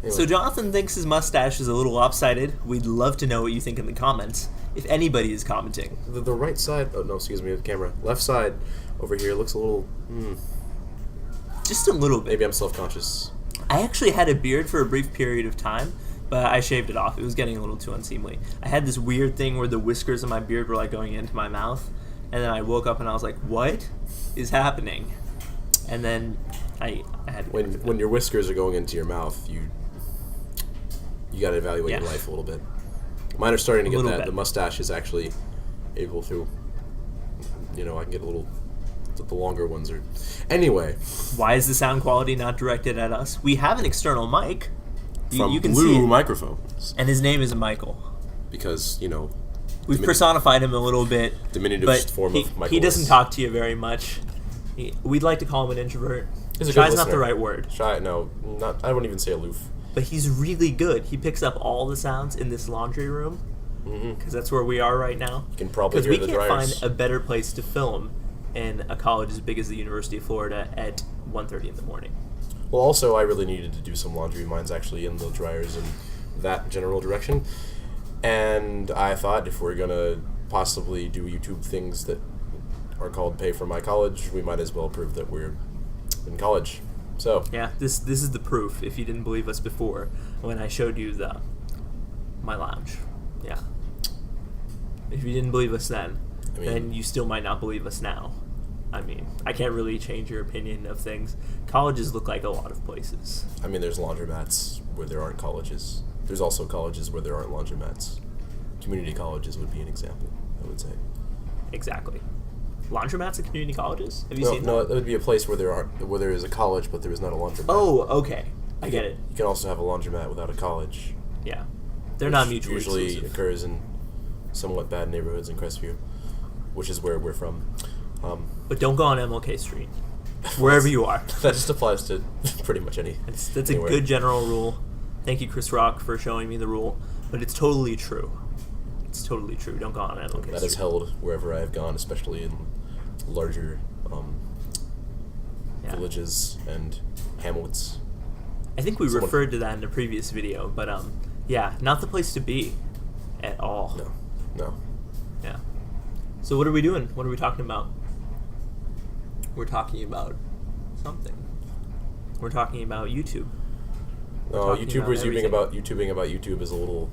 Anyway. So Jonathan thinks his mustache is a little lopsided. We'd love to know what you think in the comments, if anybody is commenting. The right side, oh no, excuse me, the camera. Left side over here looks a little, Just a little bit. maybe I'm self-conscious. I actually had a beard for a brief period of time, but I shaved it off. It was getting a little too unseemly. I had this weird thing where the whiskers of my beard were like going into my mouth, and then I woke up and I was like, what is happening? And then I had... When your whiskers are going into your mouth, you got to evaluate your life a little bit. Mine are starting to get that. The mustache is actually able to, I can get a little... The longer ones are... Anyway. Why is the sound quality not directed at us? We have an external mic. You can see Blue microphones. And his name is Michael. Because, We've personified him a little bit. Diminutive form of Michael. He doesn't talk to you very much. We'd like to call him an introvert. Shy is not the right word. Shy, no. I wouldn't even say aloof. But he's really good. He picks up all the sounds in this laundry room. Because that's where we are right now. You can probably hear the dryers. Because we can't find a better place to film in a college as big as the University of Florida at 1:30 in the morning. Well, also, I really needed to do some laundry. Mine's actually in the dryers in that general direction. And I thought if we're going to possibly do YouTube things that are called Pay for My College, we might as well prove that we're in college. So yeah, this is the proof, if you didn't believe us before, when I showed you my lounge. Yeah. If you didn't believe us then you still might not believe us now. I can't really change your opinion of things. Colleges look like a lot of places. There's laundromats where there aren't colleges. There's also colleges where there aren't laundromats. Community colleges would be an example, I would say. Exactly. Laundromats at community colleges? Have you seen that? No, it would be a place where there is a college, but there is not a laundromat. Oh, okay. I get it. You can also have a laundromat without a college. Yeah. They're not mutually usually exclusive. Occurs in somewhat bad neighborhoods in Crestview, which is where we're from. But don't go on MLK Street, wherever you are. That just applies to pretty much any. That's a good general rule. Thank you, Chris Rock, for showing me the rule. But it's totally true. It's totally true. Don't go on MLK Street. That is held wherever I have gone, especially in larger villages and hamlets. I think we referred to that in a previous video, but not the place to be at all. No. Yeah. So what are we doing? What are we talking about? We're talking about something. We're talking about YouTube. No, YouTubing about YouTube is a little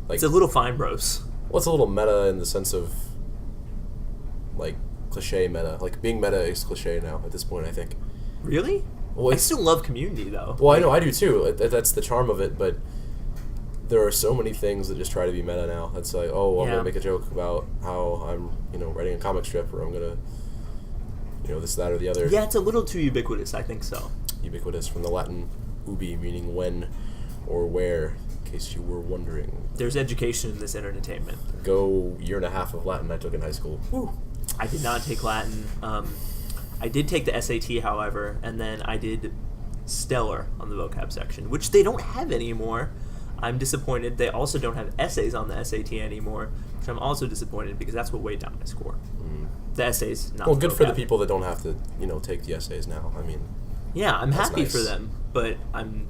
it's a little fine, bros. Well, it's a little meta in the sense of cliche meta. Being meta is cliche now at this point, I think. Really? Well, I still love Community though. Well, I know I do too. That's the charm of it, but there are so many things that just try to be meta now. It's like, I'm gonna make a joke about how I'm, writing a comic strip, or I'm gonna, this, that, or the other. Yeah, it's a little too ubiquitous. I think so. Ubiquitous, from the Latin ubi, meaning when or where, in case you were wondering. There's education in this entertainment. Go year and a half of Latin I took in high school. Woo. I did not take Latin. I did take the SAT, however, and then I did stellar on the vocab section, which they don't have anymore. I'm disappointed. They also don't have essays on the SAT anymore, which I'm also disappointed because that's what weighed down my score. The essays, not well, the good vocab. for the people that don't have to, take the essays now. Yeah, I'm happy nice. for them, but I'm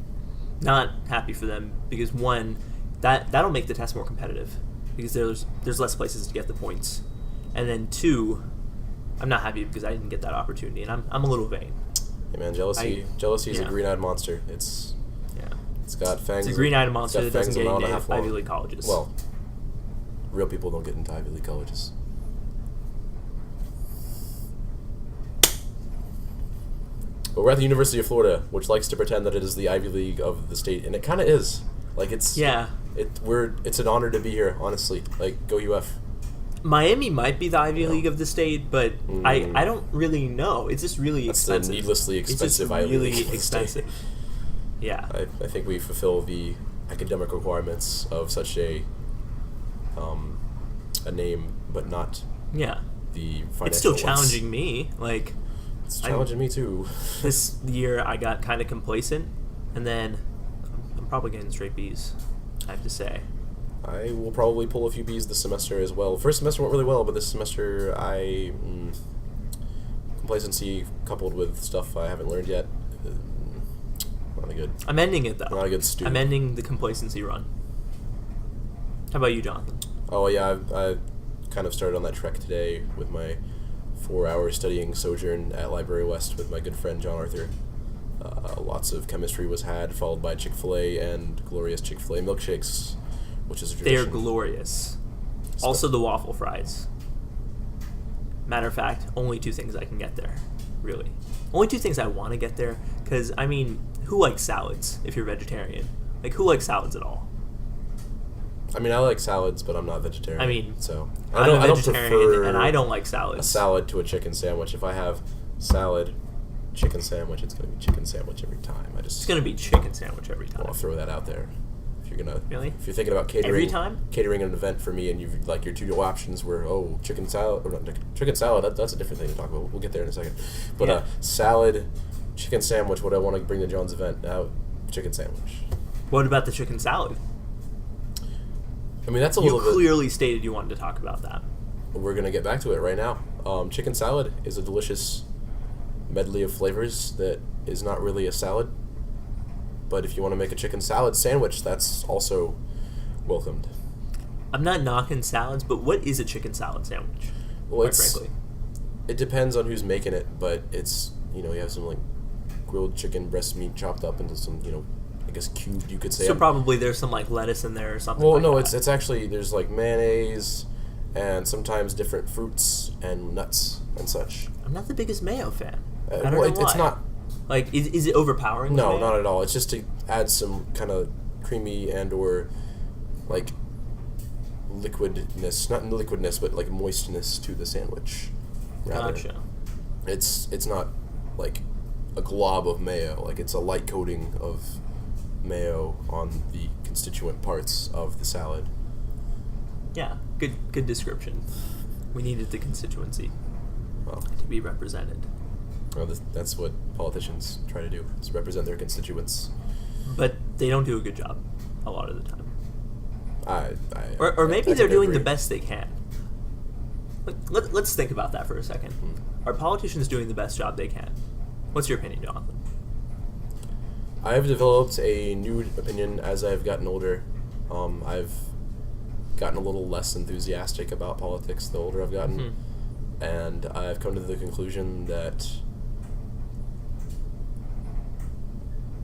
not happy for them because one, that'll make the test more competitive because there's less places to get the points, and then two, I'm not happy because I didn't get that opportunity, and I'm a little vain. Hey man, jealousy is a green-eyed monster. It's got fangs. It's a green-eyed monster that doesn't get into Ivy League colleges. Well, real people don't get into Ivy League colleges. But we're at the University of Florida, which likes to pretend that it is the Ivy League of the state, and it kind of is. It's an honor to be here, honestly. Go UF. Miami might be the Ivy League of the state, but I don't really know. It's just really expensive. It's the needlessly expensive Ivy League. It's really expensive. Yeah. I think we fulfill the academic requirements of such a name, but not the financial It's still ones. challenging me. It's challenging me too. This year I got kind of complacent, and then I'm probably getting straight B's, I have to say. I will probably pull a few B's this semester as well. First semester went really well, but this semester complacency coupled with stuff I haven't learned yet. Not a good. I'm ending it though. Not a good stew. I'm ending the complacency run. How about you, Jonathan? Oh yeah, I kind of started on that trek today with my 4-hour studying sojourn at Library West with my good friend John Arthur. Lots of chemistry was had, followed by Chick-fil-A and glorious Chick-fil-A milkshakes, which is a tradition. They're glorious. Also the waffle fries. Matter of fact, only 2 things I can get there, really. Only 2 things I want to get there, because, I mean, who likes salads if you're vegetarian? Like, who likes salads at all? I mean, I like salads, but I'm not vegetarian. I mean, so I'm a don't vegetarian, prefer and I don't like salads. a salad to a chicken sandwich. If I have salad, chicken sandwich, it's going to be chicken sandwich every time. It's going to be chicken sandwich every time. I'll throw that out there. If you're gonna, really? If you're thinking about catering an event for me, and you've like your 2 options were chicken salad or not chicken salad. That's a different thing to talk about. We'll get there in a second. But salad, chicken sandwich. What I want to bring to John's event chicken sandwich. What about the chicken salad? I mean, that's a little bit. You clearly stated you wanted to talk about that. We're gonna get back to it right now. Chicken salad is a delicious medley of flavors that is not really a salad. But if you want to make a chicken salad sandwich, that's also welcomed. I'm not knocking salads, but what is a chicken salad sandwich? Well, frankly, it depends on who's making it, but it's you have some like grilled chicken breast meat chopped up into some I guess cubed, you could say. So probably there's some like lettuce in there or something. Well, like no, that. it's actually there's like mayonnaise and sometimes different fruits and nuts and such. I'm not the biggest mayo fan. I don't know why. It's not. Like, is it overpowering? No, not at all. It's just to add some kind of creamy and or like liquidness, not liquidness, but like moistness to the sandwich. Rather. Gotcha. It's not like a glob of mayo. Like it's a light coating of mayo on the constituent parts of the salad. Yeah, good description. We needed the constituency to be represented. Well, that's what politicians try to do, is represent their constituents. But they don't do a good job a lot of the time. Or maybe they're doing the best they can. Let's think about that for a second. Are politicians doing the best job they can? What's your opinion, Jonathan? I have developed a new opinion as I've gotten older. I've gotten a little less enthusiastic about politics the older I've gotten. And I've come to the conclusion that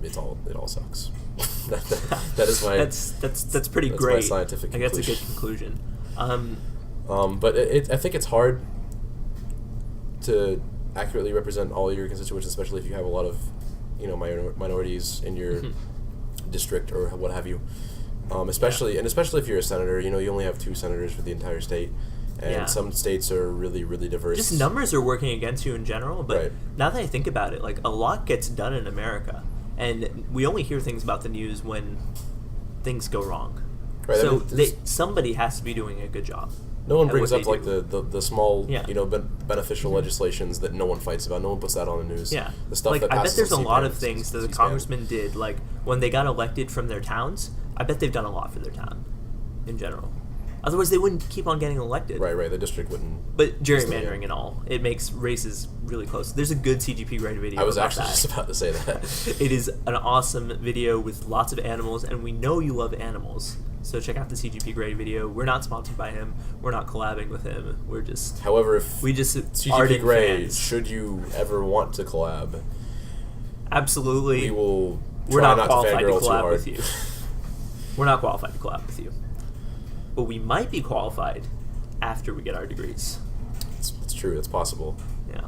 it all sucks. that is my that's pretty that's great. my scientific conclusion. I guess it's a good conclusion. But I think it's hard to accurately represent all your constituents, especially if you have a lot of minorities in your district or what have you. Especially if you're a senator, you only have 2 senators for the entire state. And some states are really, really diverse. Just numbers are working against you in general, but right. Now that I think about it, like a lot gets done in America, and we only hear things about the news when things go wrong. Right. So somebody has to be doing a good job. No one brings up like the small beneficial Mm-hmm. legislations that no one fights about. No one puts that on the news. Yeah, the stuff like that I bet passes there's a on lot of C-SPAN things that the C-SPAN. congressmen did, like when they got elected from their towns. I bet they've done a lot for their town, in general. Otherwise, they wouldn't keep on getting elected. Right. The district wouldn't. But gerrymandering and all, it makes races really close. There's a good CGP grade video. I was about actually that. just about to say that. It is an awesome video with lots of animals, and we know you love animals. So check out the CGP grade video. We're not sponsored by him. We're not collabing with him. We're just. However, if we just CGP grade, should you ever want to collab, absolutely, we will. We're not qualified to fangirl too collab hard. with you. We're not qualified to collab with you. But we might be qualified after we get our degrees. It's true. It's possible. Yeah.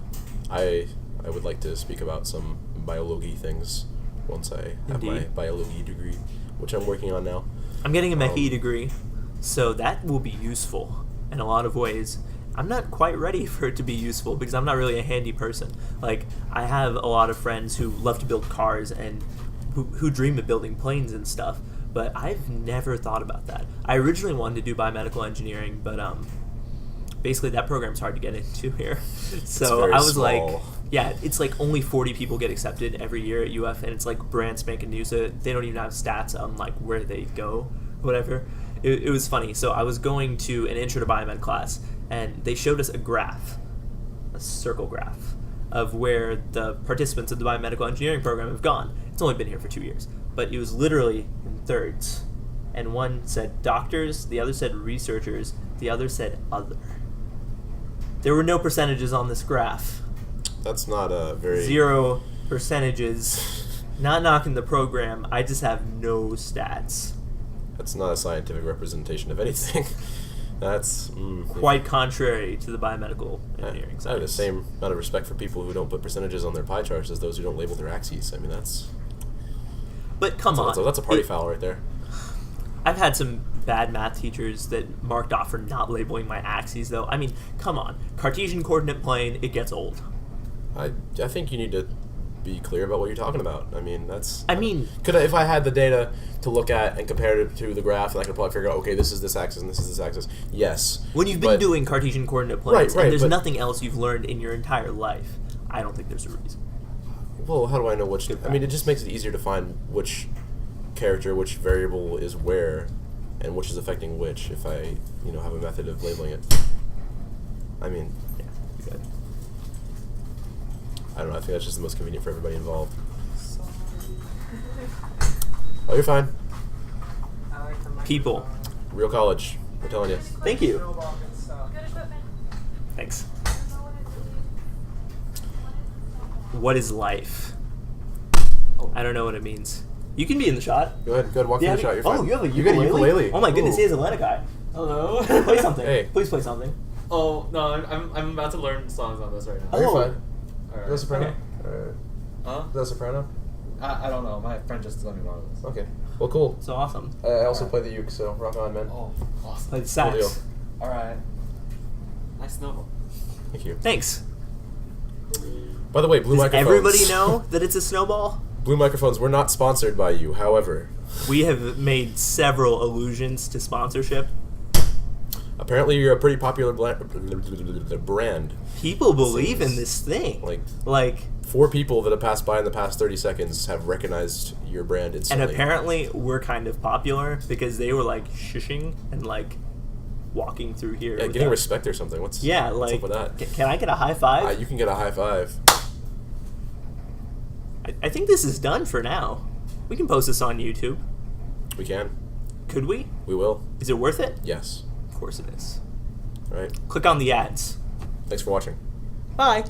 I would like to speak about some biology things once I have my biology degree, which I'm working on now. I'm getting a MechE degree, so that will be useful in a lot of ways. I'm not quite ready for it to be useful because I'm not really a handy person. Like, I have a lot of friends who love to build cars and who dream of building planes and stuff, but I've never thought about that. I originally wanted to do biomedical engineering, but basically that program's hard to get into here. So I was like, yeah, it's like only 40 people get accepted every year at UF, and it's like brand spanking new, so they don't even have stats on like where they go, whatever. It was funny. So I was going to an intro to biomed class, and they showed us a graph, a circle graph, of where the participants of the biomedical engineering program have gone. It's It's only been here for 2 years, but it was literally in thirds. And one said doctors, the other said researchers, the other said other. There were no percentages on this graph. That's not a very... 0 percentages. Not knocking the program, I just have no stats. That's not a scientific representation of anything. That's... Quite contrary to the biomedical engineering science. I have the same amount of respect for people who don't put percentages on their pie charts as those who don't label their axes. I mean, that's... But come on. That's a party foul right there. I've had some bad math teachers that marked off for not labeling my axes, though. I mean, come on. Cartesian coordinate plane, it gets old. I think you need to be clear about what you're talking about. I mean, that's... If I had the data to look at and compare it to the graph, and I could probably figure out, okay, this is this axis and this is this axis. Yes. When you've been doing Cartesian coordinate planes, right, and there's nothing else you've learned in your entire life, I don't think there's a reason. Well, how do I know which... I mean, it just makes it easier to find which character, which variable is where, and which is affecting which, if I, have a method of labeling it. I mean... Yeah, you good. I don't know, I think that's just the most convenient for everybody involved. Oh, you're fine. People. Real college, we're telling you. Thank you. Thanks. What is life? I don't know what it means. You can be in the shot. Go ahead, walk through the shot, you're fine. Oh, you have a ukulele? You got a ukulele. Oh my goodness, Ooh. he has a Lenakai. Hello. Play something. Hey. Please play something. Oh no, I'm about to learn songs on this right now. Oh, you're Oh. fine. Alright. Is that soprano? Okay. Huh? Is that soprano? I don't know. My friend just let me borrow this. Okay. Well, cool. So awesome. I also play the uke, so rock on, man. Oh, awesome. Play the Cool deal. sax. All right. Nice snowball. Thank you. Thanks. By the way, Blue Does Microphones. everybody know that it's a snowball? Blue Microphones, we're not sponsored by you, however. We have made several allusions to sponsorship. Apparently you're a pretty popular brand. People believe Seems in this thing. like 4 people that have passed by in the past 30 seconds have recognized your brand and instantly. apparently we're kind of popular because they were like shushing and like walking through here. Yeah, with getting that. respect or something. What's Yeah, up with that? Can I get a high five? You can get a high five. I think this is done for now. We can post this on YouTube. We can. Could we? We will. Is it worth it? Yes. Of course it is. All right. Click on the ads. Thanks for watching. Bye.